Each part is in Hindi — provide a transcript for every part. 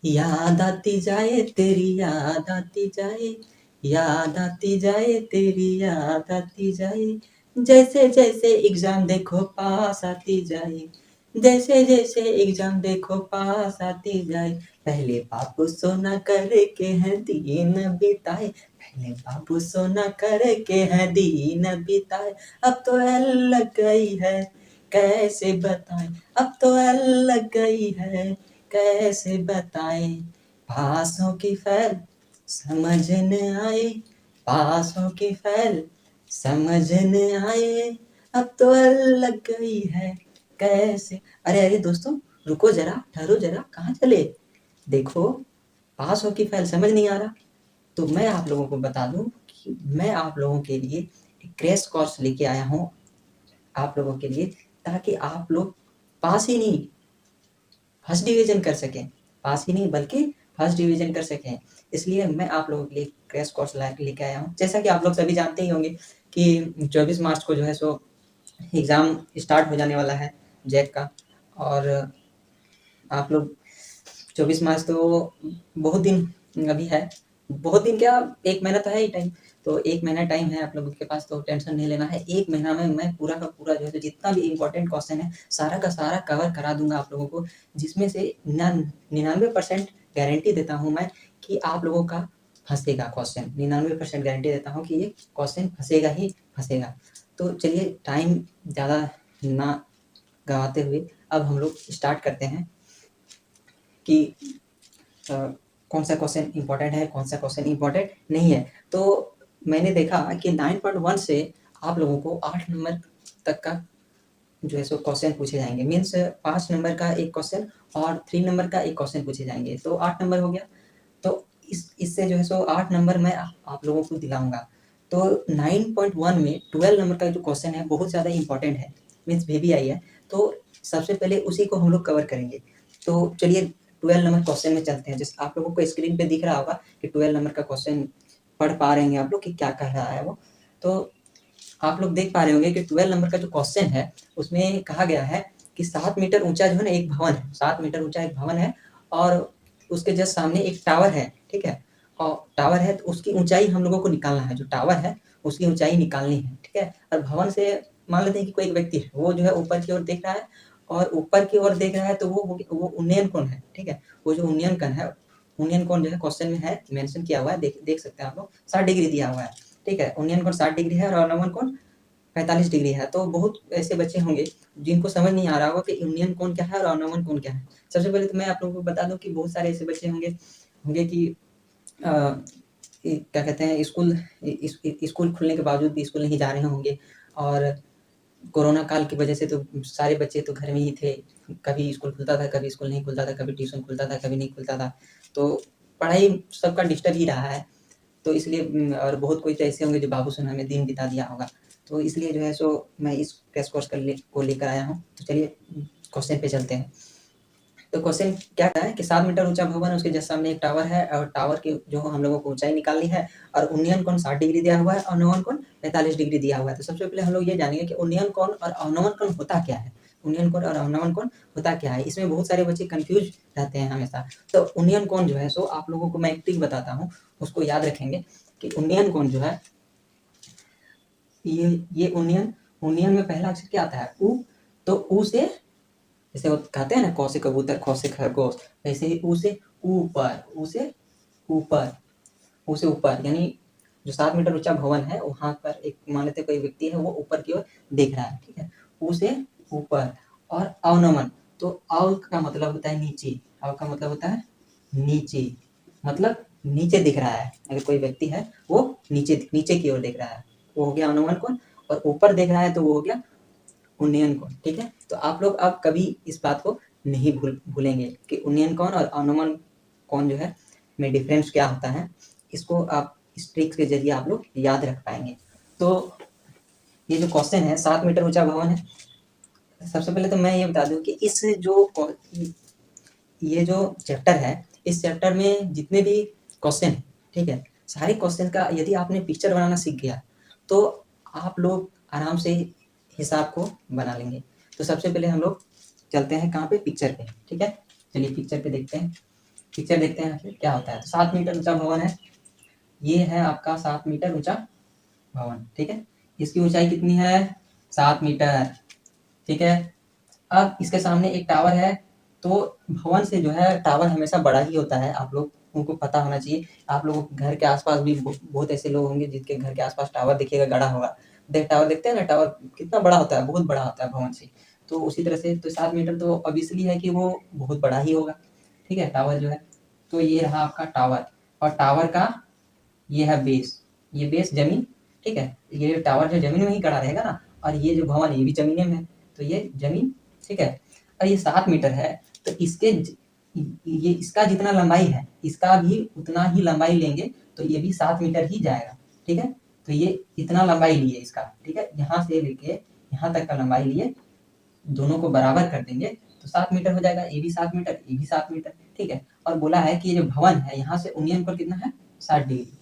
याद आती जाए तेरी याद आती जाए, याद आती जाए तेरी याद आती जाए, जैसे जैसे एग्जाम देखो पास आती जाए, जैसे जैसे एग्जाम देखो पास आती जाए, पहले बाबू सोना करके हैं दीन बिताए, पहले बाबू सोना करके हैं दीन बिताए, अब तो एल लग गई है कैसे बताएं, अब तो एल लग गई है कैसे बताएं, पासों की फैल समझ न आए, पासों की फैल समझ न आए, अब तो एल लग गई है कैसे। अरे अरे दोस्तों, रुको जरा, ठहरो जरा, कहाँ चले? देखो, पासों की फैल समझ नहीं आ रहा, तो मैं आप लोगों को बता दूं कि मैं आप लोगों के लिए एक क्रैश कोर्स लेके आया हूँ आप लोगों के लिए, ताकि आप लोग पास ही नहीं फर्स्ट डिवीजन कर सकें, पास ही नहीं बल्कि फर्स्ट डिवीजन कर सकें। इसलिए मैं आप लोगों के लिए क्रैश कोर्स लेके आया हूँ। जैसा कि आप लोग सभी जानते ही होंगे कि 24 मार्च को जो है सो एग्ज़ाम स्टार्ट हो जाने वाला है जैक का, और आप लोग 24 मार्च तो बहुत दिन अभी है, बहुत दिन क्या, 1 महीना तो है ही टाइम, तो 1 महीना टाइम है आप लोगों के पास, तो टेंशन नहीं लेना है। 1 महीना में मैं पूरा का पूरा जो है जितना भी इम्पोर्टेंट क्वेश्चन है सारा का सारा कवर करा दूंगा आप लोगों को, जिसमें से 99% गारंटी देता हूँ मैं कि आप लोगों का फंसेगा क्वेश्चन, 99% गारंटी देता हूँ कि ये क्वेश्चन फंसेगा ही फंसेगा। तो चलिए टाइम ज़्यादा ना गवाते हुए अब हम लोग स्टार्ट करते हैं कि कौन सा क्वेश्चन इंपॉर्टेंट है, कौन सा क्वेश्चन इंपॉर्टेंट नहीं है। तो मैंने देखा कि 9.1 से आप लोगों को 8 नंबर तक का जो है सो क्वेश्चन पूछे जाएंगे, मीन्स 5 नंबर का एक क्वेश्चन और 3 नंबर का एक क्वेश्चन पूछे जाएंगे, तो 8 नंबर हो गया। तो इससे जो है सो 8 नंबर मैं आप लोगों को दिलाऊंगा। तो 9.1 में 12 नंबर का जो क्वेश्चन है बहुत ज़्यादा इंपॉर्टेंट है, मीन्स VBI है, तो सबसे पहले उसी को हम लोग कवर करेंगे। तो चलिए 12 नंबर क्वेश्चन में चलते हैं। जैसे आप लोगों को स्क्रीन पे दिख रहा होगा कि 12 नंबर का क्वेश्चन पढ़ पा रहे हैं आप लोग कि क्या कह रहा है वो, तो आप लोग देख पा रहे होंगे कि 12 नंबर का जो क्वेश्चन है उसमें कहा गया है कि 7 मीटर ऊंचा जो है ना एक भवन है, 7 मीटर ऊंचा एक भवन है, और उसके जस्ट सामने एक टावर है, ठीक है, और टावर है तो उसकी ऊंचाई हम लोगों को निकालना है, जो टावर है उसकी ऊंचाई निकालनी है, ठीक है। और भवन से मान लेते हैं कि कोई एक व्यक्ति है, वो जो है ऊपर की ओर देख रहा है, और ऊपर की ओर देख रहा है तो वो उन्नयन कोण है, ठीक है, वो जो उन्नयन कोण है, उन्नयन कोण जो है क्वेश्चन में है मेंशन किया हुआ है, देख सकते हैं आप लोग, 60 डिग्री दिया हुआ है, ठीक है, उन्नयन कोण 60 डिग्री है और अवनमन कोण 45 डिग्री है। तो बहुत ऐसे बच्चे होंगे जिनको समझ नहीं आ रहा होगा कि यूनियन कोण क्या है और अवनमन कोण क्या है। सबसे पहले तो मैं आप लोगों को बता दूं कि बहुत सारे ऐसे बच्चे होंगे होंगे कि क्या कहते हैं, स्कूल खुलने के बावजूद भी स्कूल नहीं जा रहे होंगे, और कोरोना काल की वजह से तो सारे बच्चे तो घर में ही थे, कभी स्कूल खुलता था, कभी स्कूल नहीं खुलता था, कभी ट्यूशन खुलता था, कभी नहीं खुलता था, तो पढ़ाई सबका डिस्टर्ब ही रहा है। तो इसलिए और बहुत कोई तो ऐसे होंगे जो बाबू सोना में दिन बिता दिया होगा, तो इसलिए जो है सो मैं इस क्रैश कोर्स को लेकर आया हूँ। तो चलिए क्वेश्चन पे चलते हैं। तो क्वेश्चन क्या है कि 7 मीटर ऊंचा भवन है, उसके जस्ट सामने एक टावर है, और टावर की जो हम लोगों को ऊंचाई निकालनी है, और उन्नयन कोण 60 डिग्री दिया हुआ है और अवनमन कोण 45 डिग्री दिया हुआ है। तो सबसे पहले हम लोग ये जानेंगे कि उन्नयन कोण और अवनमन कोण होता क्या है, उन्नयन कोण और अवनमन कोण होता क्या है। इसमें बहुत सारे बच्चे कंफ्यूज रहते हैं हमेशा। तो उन्नयन कोण जो है सो आप लोगों को मैं एक ट्रिक बताता हूँ, उसको याद रखेंगे कि उन्नयन कोण जो है, ये उन्नयन, उन्नयन में पहला अक्षर क्या आता है, उ, तो उ से, जैसे वो कहते हैं ना क से कबूतर, ख से खरगोश, वैसे ही उ से ऊपर, उ से ऊपर, उ से ऊपर, यानी जो 7 मीटर ऊंचा भवन है वहां पर एक मान लेते कोई व्यक्ति है वो ऊपर की ओर देख रहा है, ठीक है, उ से ऊपर। और अवनमन, तो अव का मतलब होता है नीचे, अव का मतलब होता है नीचे, मतलब नीचे दिख रहा है, अगर कोई व्यक्ति है वो नीचे नीचे की ओर देख रहा है, वो हो गया अवनमन कोण, और ऊपर देख रहा है तो वो हो गया उन्नयन कोण, ठीक है। तो आप लोग अब कभी इस बात को नहीं भूलेंगे कि उन्नयन कोण और अवनमन कोण जो है में डिफरेंस क्या होता है, इसको आप इस ट्रिक्स के जरिए आप लोग याद रख पाएंगे। तो ये जो क्वेश्चन है 7 मीटर ऊंचा भवन है, सबसे पहले तो मैं ये बता दूं कि इस जो ये जो चैप्टर है, इस चैप्टर में जितने भी क्वेश्चन है, ठीक है, सारे क्वेश्चन का यदि आपने पिक्चर बनाना सीख गया तो आप लोग आराम से हिसाब को बना लेंगे। तो सबसे पहले हम लोग चलते हैं कहाँ पे, पिक्चर पे, ठीक है, चलिए पिक्चर पे देखते हैं। पिक्चर देखते हैं फिर क्या होता है। तो 7 मीटर ऊंचा भवन है, ये है आपका 7 मीटर ऊंचा भवन, ठीक है। इसकी ऊंचाई कितनी है? 7 मीटर, ठीक है। अब इसके सामने एक टावर है, तो भवन से जो है टावर हमेशा बड़ा ही होता है, आप लोग उनको पता होना चाहिए। आप लोगों के घर के आसपास भी बहुत ऐसे लोग होंगे जिनके घर के आसपास टावर दिखेगा, गड़ा होगा। टावर देखते हैं ना, टावर कितना बड़ा होता है, बहुत बड़ा होता है भवन से। तो उसी तरह से तो 7 मीटर तो ऑब्वियसली है कि वो बहुत बड़ा ही होगा, ठीक है, टावर जो है। तो ये रहा आपका टावर, और टावर का ये है बेस, ये बेस जमीन, ठीक है। ये टावर जो जमीन में ही खड़ा रहेगा ना, और ये जो भवन है ये भी जमीन में है, तो ये जमीन, ठीक है। और ये 7 मीटर है, तो इसके ये इसका जितना लंबाई है इसका भी उतना ही लंबाई लेंगे, तो ये भी 7 मीटर ही जाएगा, ठीक है। तो ये इतना लंबाई लिए इसका, ठीक है, यहाँ से लेके यहाँ तक का लंबाई लिए, दोनों को बराबर कर देंगे तो 7 मीटर हो जाएगा। ये भी 7 मीटर, ये भी 7 मीटर, ठीक है। और बोला है कि ये जो भवन है यहाँ से उन्नयन पर कितना है? 60 डिग्री,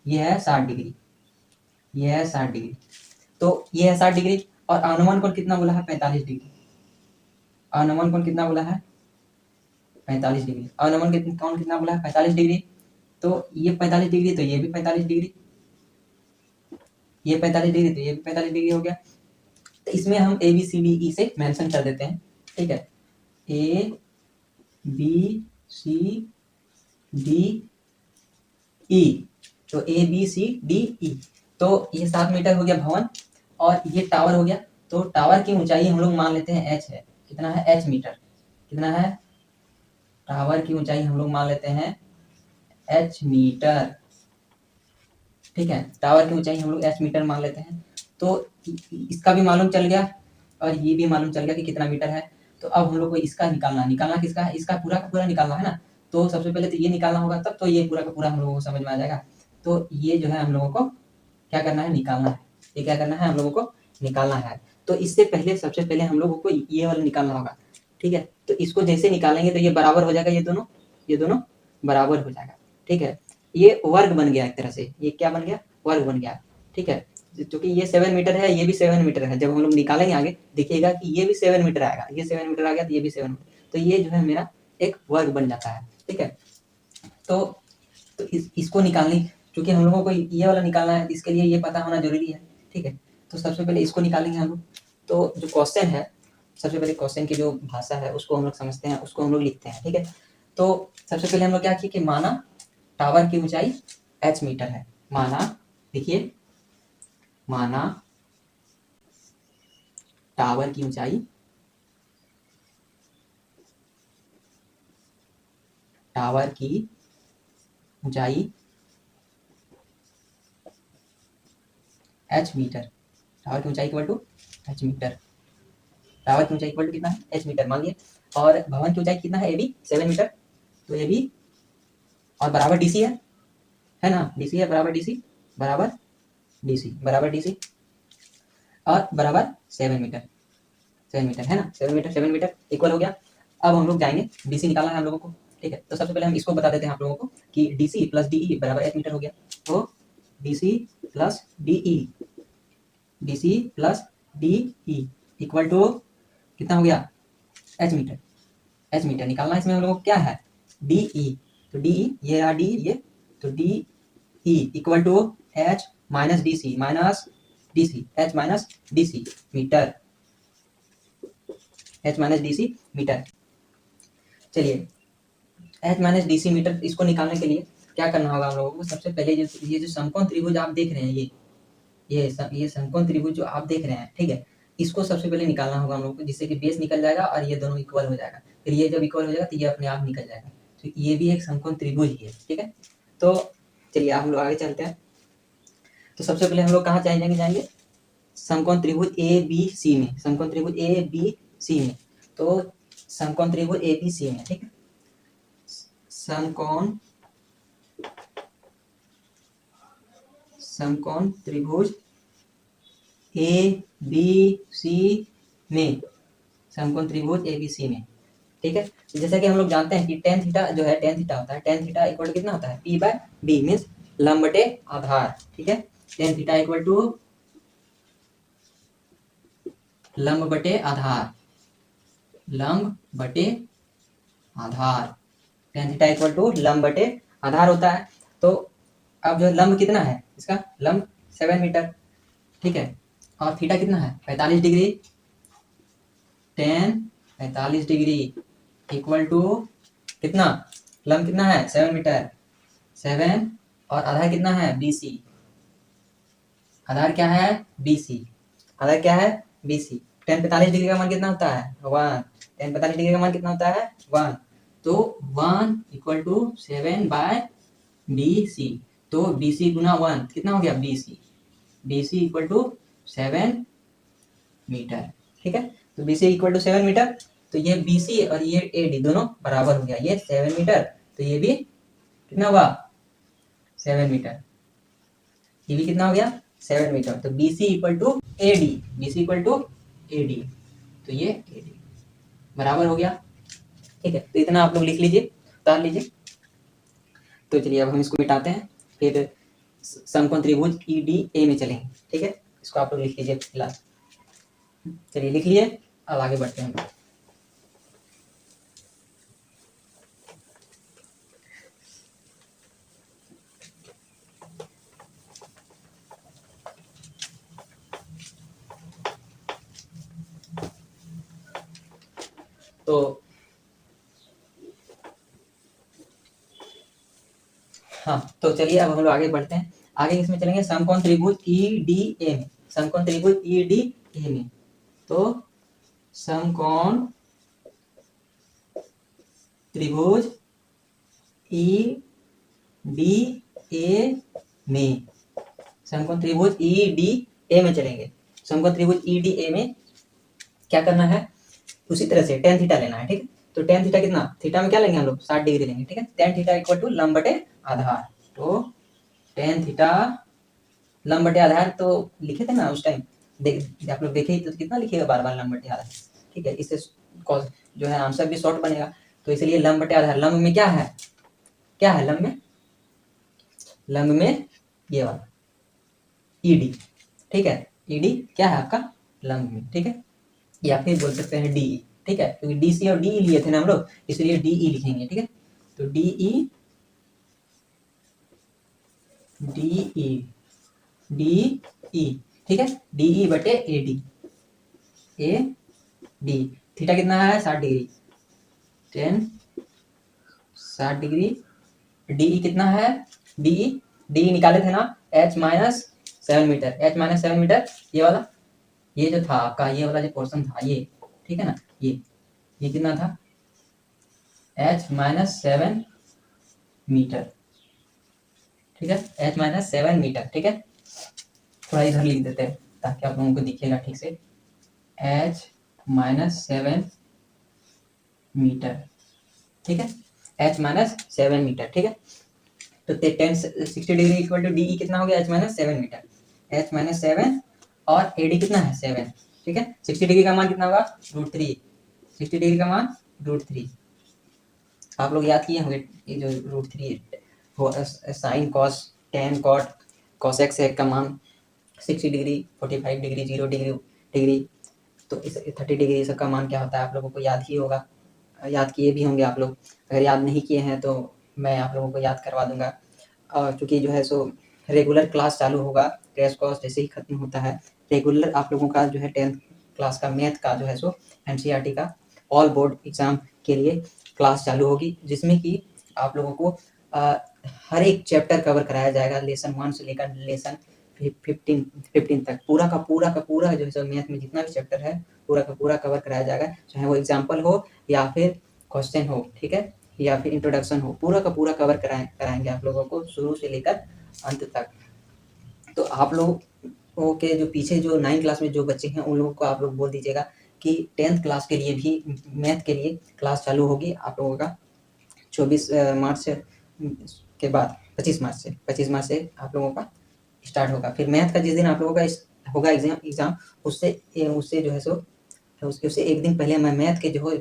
ये है 60 डिग्री, ये है 60 डिग्री, तो ये है 60 डिग्री। और अनुमान कोण कितना बोला है? 45 डिग्री। अनुमान कोण कितना बोला है? 45 डिग्री। अनुमान कोण कितना बोला है? 45 डिग्री। तो ये 45 डिग्री, तो ये भी 45 डिग्री, ये 45 डिग्री, तो ये भी 45 डिग्री हो गया। तो इसमें हम A B C D E से मेंशन कर देते हैं, ठीक है। A B C D E, तो A B C D E, तो ये 7 मीटर हो गया भवन, और ये टावर हो गया। तो टावर की ऊंचाई हम लोग मान लेते हैं h है, कितना है? h मीटर, कितना है? टावर की ऊंचाई हम लोग मान लेते हैं h मीटर, ठीक है। टावर की ऊंचाई हम लोग h मीटर मान लेते हैं। तो इसका भी मालूम चल गया, और ये भी मालूम चल गया कि कितना मीटर है। तो अब हम लोग को इसका निकालना किसका है? इसका पूरा का पूरा निकालना है ना। तो सबसे पहले तो ये निकालना होगा, तब तो ये पूरा का पूरा हम लोगों को समझ में आ जाएगा। तो ये जो है हम लोगों को क्या करना है? निकालना है। ये क्या करना है? हम लोगों को निकालना है। तो इससे पहले सबसे पहले हम लोगों को ये वाला निकालना होगा, ठीक है। तो इसको जैसे निकालेंगे तो ये बराबर हो जाएगा, ये दोनों बराबर हो जाएगा, ठीक है। ये वर्ग बन गया एक तरह से, ये क्या बन गया? वर्ग बन गया, ठीक है। क्योंकि ये 7 मीटर है, ये भी 7 मीटर है। जब हम लोग निकालेंगे आगे देखिएगा कि ये भी 7 मीटर आएगा, ये 7 मीटर आ गया, तो ये भी 7 मीटर, तो ये जो है मेरा एक वर्ग बन जाता है, ठीक है। तो इसको निकालने, क्योंकि हम लोगों को ये वाला निकालना है, इसके लिए ये पता होना जरूरी है, ठीक है। तो सबसे पहले इसको निकालेंगे हम लोग। तो जो क्वेश्चन है, सबसे पहले क्वेश्चन की जो भाषा है उसको हम लोग समझते हैं, उसको हम लोग लिखते हैं, ठीक है। तो सबसे पहले हम लोग क्या किए कि माना टावर की ऊंचाई h मीटर है। माना, देखिए, माना टावर की ऊंचाई, टावर की ऊंचाई h मीटर, टावर की ऊंचाई equal to h metre, tower की ऊंचाई इक्वल टू कितना है? h मीटर मान लिए। और भवन की ऊंचाई कितना है? ए बी 7 मीटर, तो ये भी, और बराबर डीसी है ना, डीसी है, बराबर डीसी, बराबर डीसी, बराबर डीसी, और बराबर 7 मीटर, 7 मीटर है ना, 7 मीटर इक्वल हो गया। अब हम लोग जाएंगे, डीसी निकालना है हम लोगों को, ठीक है। तो सबसे पहले हम इसको बता देते हैं आप लोगों को कि डीसी प्लस डीई बराबर h मीटर हो गया। तो DC plus DE, DC plus DE equal to कितना हो गया? h मीटर, h मीटर निकालना है। इसमें हम लोगों को क्या है? डीई, तो डीई ये रहा, डी ये, तो DE equal to h minus DC, h minus DC metre, h minus DC metre. चलिए, h माइनस डीसी मीटर, इसको निकालने के लिए क्या करना होगा हम लोगों को? सबसे पहले ये जो समकोण त्रिभुज आप देख रहे हैं, ये समकोण त्रिभुज जो आप देख रहे हैं, ठीक है, इसको सबसे पहले निकालना होगा हम लोगों को, जिससे कि बेस निकल जाएगा और ये दोनों इक्वल हो जाएगा। फिर ये जब इक्वल हो जाएगा तो ये अपने आप निकल जाएगा, तो ये भी एक समकोण त्रिभुज ही है, ठीक है। तो चलिए हम लोग आगे चलते हैं। तो सबसे पहले हम लोग कहाँ जाएंगे? समकोण त्रिभुज ए बी सी में, समकोण त्रिभुज ए बी सी में। तो समकोण त्रिभुज ए बी सी में, ठीक है, समकोण त्रिभुज ए बी सी में, समकोण त्रिभुज ए बी सी में, ठीक है। जैसा कि हम लोग जानते हैं कि टेन थीटा जो है, टेन थीटा होता है, टेन थीटा इक्वल टू कितना होता है? पी बाय बी, मीन्स लंब बटे आधार, ठीक है। टेन थीटा इक्वल टू लंब बटे आधार, लंब बटे आधार, tan थीटा इक्वल टू लंब बटे आधार होता है। तो अब जो लंब कितना है इसका, लंब 7 मीटर, ठीक है, और थीटा कितना है 45 degree, tan 45 degree equal to कितना, लंब कितना है 7 मीटर, 7 और आधार कितना है BC, आधार क्या है BC, आधार क्या है BC। tan 45 डिग्री का मान कितना होता है 1, tan 45 डिग्री का मान कितना होता है 1, तो 1 इक्वल टू 7/BC, तो BC गुना 1 कितना हो गया BC, BC equal to 7 metre, ठीक है। तो BC इक्वल टू 7 मीटर, तो ये BC और ये AD दोनों बराबर हो गया, ये 7 मीटर तो ये भी कितना हुआ 7 मीटर, ये भी कितना हो गया 7 मीटर, तो BC equal to AD, BC equal to AD, तो ये AD बराबर हो गया, ठीक है। तो इतना आप लोग लिख लीजिए, उतार लीजिए। तो चलिए अब हम इसको मिटाते हैं, फिर समकोण त्रिभुज EDA में चलेंगे, ठीक है। इसको आप लोग लिख लीजिए फिलहाल, चलिए लिख लिए, अब आगे बढ़ते हैं। तो हाँ, तो चलिए अब हम लोग आगे बढ़ते हैं, आगे इसमें चलेंगे समकोण त्रिभुज EDA में, समकोण त्रिभुज EDA में। तो समकोण त्रिभुज EDA में, समकोण त्रिभुज EDA में चलेंगे। समकोण त्रिभुज EDA में क्या करना है, उसी तरह से tan थीटा लेना है, ठीक है। तो tan थीटा कितना, थीटा में क्या लेंगे हम लोग 60 डिग्री लेंगे, ठीक है। tan थीटा इक्वल टू लंब बटे आधार, तो tan थीटा लंब बटे आधार तो लिखे थे ना उस टाइम, देख आप लोग देखे ही तो कितना लिखिएगा बार बार लंब बटे आधार, ठीक है। इससे जो है आंसर भी शॉर्ट बनेगा, तो इसलिए लंब बटे आधार, लंब में क्या है, क्या है लंब में, लंब में ये वाला ED, ठीक है, ED क्या है आपका लंब में, ठीक है, या फिर बोल सकते हैं DE, ठीक है, क्योंकि DC और DE लिए थे ना हम लोग, इसलिए DE लिखेंगे, ठीक है। तो DE ठीक है, DE बटे AD, थीटा कितना है 60 डिग्री, tan 60 डिग्री, DE कितना है, DE निकाले थे ना H-7 मीटर, H-7 मीटर, ये वाला, ये जो था आपका ये वाला जो पोर्शन था ये, ठीक है ना, ये कितना था H-7 मीटर, ठीक है, H-7 मीटर, ठीक है। थोड़ा इधर लिख देते हैं ताकि आप लोगों को दिखेगा ठीक से, H-7 मीटर, ठीक है, H-7 मीटर, ठीक है। तो tan 60 degree equal to DE कितना हो गया H-7 मीटर, H-7 और AD कितना है 7, ठीक है। 60 डिग्री का मान कितना होगा √3, 60 डिग्री का मान √3, आप लोग याद किए होंगे ये जो √3 sine cos tan cot cosec का मान 60 डिग्री 45 डिग्री 0 डिग्री, तो इस 30 डिग्री सबका मान क्या होता है आप लोगों को याद ही होगा, याद किए भी होंगे आप लोग, अगर याद नहीं किए हैं तो मैं आप लोगों को याद करवा दूंगा। और चूँकि जो है सो रेगुलर क्लास चालू होगा, क्रैश कोर्स जैसे ही खत्म होता है, रेगुलर आप लोगों का जो है 10th क्लास का मैथ का जो है सो NCERT का ऑल बोर्ड एग्ज़ाम के लिए क्लास चालू होगी, जिसमें कि आप लोगों को हर एक चैप्टर कवर कराया जाएगा, लेसन 1 से लेकर लेसन 15 तक, पूरा का पूरा जो है सो मैथ में जितना भी चैप्टर है पूरा का पूरा कवर कराया जाएगा, चाहे वो एग्जाम्पल हो या फिर क्वेश्चन हो, ठीक है, या फिर इंट्रोडक्शन हो, पूरा का पूरा कवर कराएंगे आप लोगों को शुरू से लेकर अंत तक। तो आप लोगों के जो पीछे जो 9 क्लास में जो बच्चे हैं उन लोगों को आप लोग बोल दीजिएगा कि 10th क्लास के लिए भी मैथ के लिए क्लास चालू होगी आप लोगों का 24 मार्च के बाद 25 मार्च से आप लोगों का स्टार्ट होगा। फिर मैथ का जिस दिन आप लोगों का होगा एग्जाम उससे जो है सो उससे एक दिन पहले मैं मैथ के जो है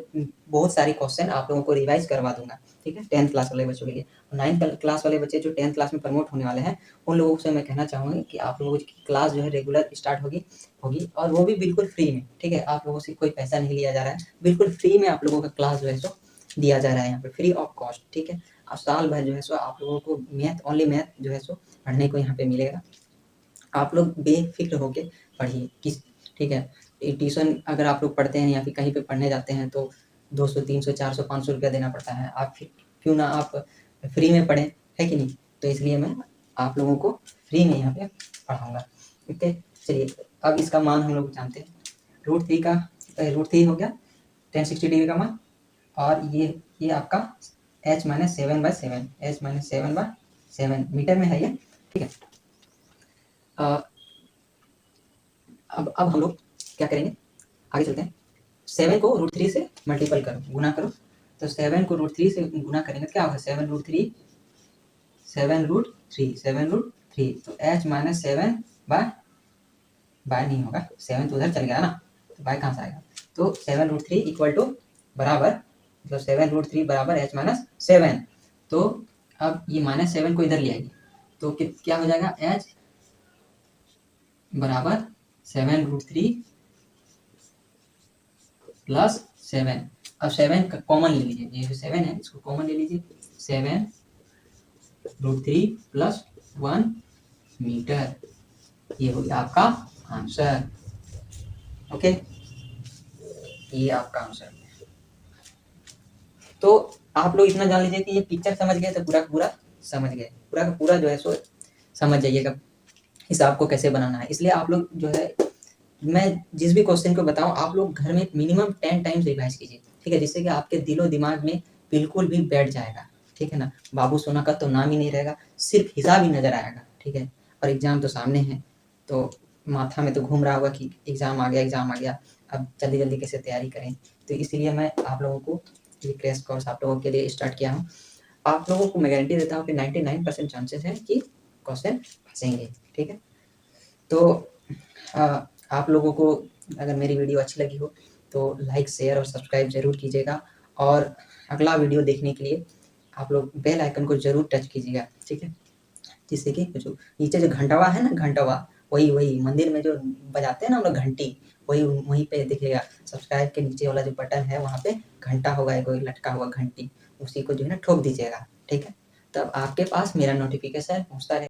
बहुत सारे क्वेश्चन आप लोगों को रिवाइज करवा दूंगा, ठीक है, 10th क्लास वाले बच्चों के लिए। और 9th क्लास वाले बच्चे जो 10th क्लास में प्रमोट होने वाले हैं उन लोगों से मैं कहना चाहूँगी कि आप लोगों की क्लास जो है रेगुलर स्टार्ट होगी और वो भी बिल्कुल फ्री में, ठीक है, आप लोगों से कोई पैसा नहीं लिया जा रहा है, बिल्कुल फ्री में आप लोगों का क्लास जो है सो दिया जा रहा है यहाँ पे फ्री ऑफ कॉस्ट, ठीक है। अब साल भर जो है सो आप लोगों को ओनली मैथ जो है सो पढ़ने को यहाँ पे मिलेगा। आप लोग बेफिक्र होके पढ़िए ठीक है। ट्यूशन अगर आप लोग पढ़ते हैं या फिर कहीं पे पढ़ने जाते हैं तो 200 300 400 500 रुपया देना पड़ता है। आप फिर क्यों ना आप फ्री में पढ़ें, है कि नहीं। तो इसलिए मैं आप लोगों को फ्री में यहाँ पे पढ़ाऊँगा। ओके, चलिए अब इसका मान हम लोग जानते हैं। √3 हो गया 1060 डिग्री का मान, और ये आपका h-7/7 h-7/7 मीटर में है ये, ठीक है। अब हम लोग क्या करेंगे, आगे चलते हैं। 7 को √3 से मल्टीपल करो, गुना करो। तो 7 को √3 से गुना करेंगे तो क्या होगा, 7√3 तो h-7 बाय नहीं होगा, 7 तो उधर चल गया ना, तो बाय कहाँ से आएगा। तो 7√3 इक्वल टू बराबर, मतलब 7√3 बराबर h-7। तो अब ये -7 को इधर ले आएगी तो क्या हो जाएगा, h बराबर 7√3 प्लस 7। अब 7 का कॉमन ले लीजिए, ये जो 7 है इसको कॉमन ले लीजिए। 7√3 प्लस 1 मीटर, ये हो गया आपका आंसर। ओके, ये आपका आंसर। तो आप लोग इतना जान लीजिए कि ये पिक्चर समझ गए तो पूरा का पूरा समझ गए, पूरा का पूरा जो है सो समझ जाइएगा हिसाब को कैसे बनाना है। इसलिए आप लोग जो है, मैं जिस भी क्वेश्चन को बताऊं आप लोग घर में मिनिमम 10 टाइम्स रिवाइज कीजिए, ठीक है, जिससे कि आपके दिलो दिमाग में बिल्कुल भी बैठ जाएगा, ठीक है ना। बाबू सोना का तो नाम ही नहीं रहेगा, सिर्फ हिसाब ही नजर आएगा, ठीक है। और एग्जाम तो सामने है, तो माथा में तो घूम रहा होगा कि एग्जाम आ गया, अब जल्दी जल्दी कैसे तैयारी करें। तो इसलिए मैं आप लोगों को ये क्रैश कोर्स आप लोगों के लिए स्टार्ट किया हूँ। आप लोगों को मैं गारंटी देता हूँ कि 99% चांसेस है कि क्वेश्चन फंसेंगे, ठीक है। तो आप लोगों को अगर मेरी वीडियो अच्छी लगी हो तो लाइक शेयर और सब्सक्राइब ज़रूर कीजिएगा, और अगला वीडियो देखने के लिए आप लोग बेल आइकन को ज़रूर टच कीजिएगा, ठीक है। जिससे कि जो नीचे जो घंटवा है ना, घंटवा वही मंदिर में जो बजाते हैं ना हम लोग घंटी, वहीं पे देखिएगा सब्सक्राइब के नीचे वाला जो बटन है वहाँ पे घंटा होगा, कोई लटका हुआ घंटी, उसी को जो है ना ठोक दीजिएगा, ठीक है। तब आपके पास मेरा नोटिफिकेशन पहुँचता रहेगा।